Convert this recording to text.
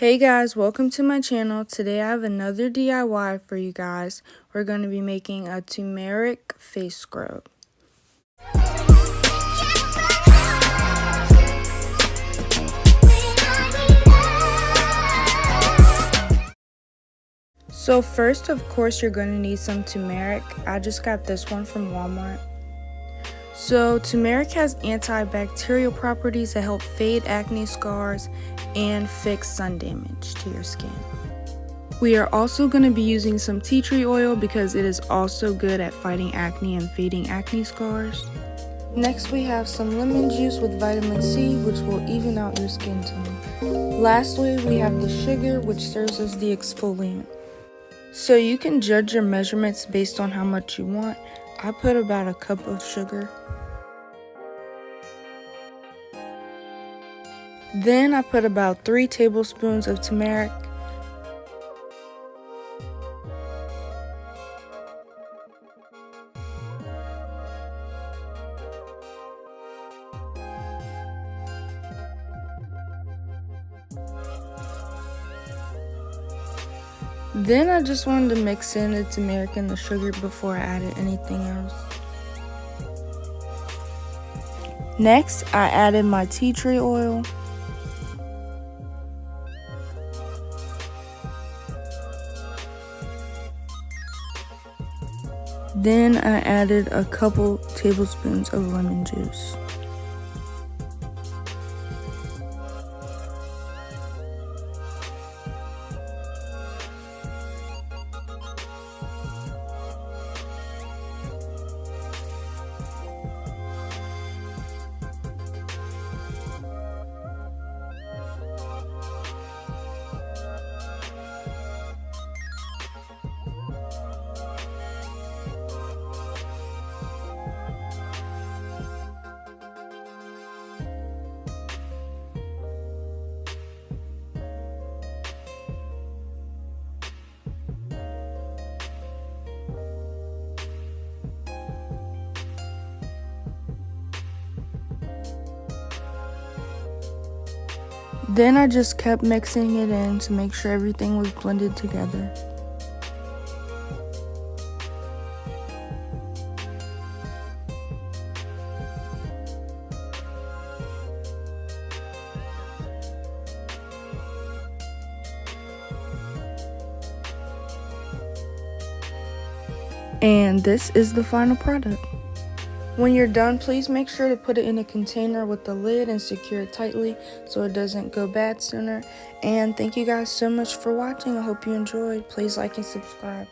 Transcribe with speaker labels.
Speaker 1: Hey guys, welcome to my channel. Today I have another DIY for you guys. We're going to be making a turmeric face scrub. So first, of course, you're going to need some turmeric. I just got this one from Walmart. So turmeric has antibacterial properties that help fade acne scars and fix sun damage to your skin. We are also going to be using some tea tree oil because it is also good at fighting acne and fading acne scars. Next we have some lemon juice with vitamin C, which will even out your skin tone. Lastly, we have the sugar, which serves as the exfoliant. So you can judge your measurements based on how much you want. I put about a cup of sugar. Then I put about 3 tablespoons of turmeric. Then I just wanted to mix in the turmeric and the sugar before I added anything else. Next, I added my tea tree oil. Then I added a couple tablespoons of lemon juice. Then I just kept mixing it in to make sure everything was blended together. And this is the final product. When you're done, please make sure to put it in a container with the lid and secure it tightly so it doesn't go bad sooner. And thank you guys so much for watching. I hope you enjoyed. Please like and subscribe.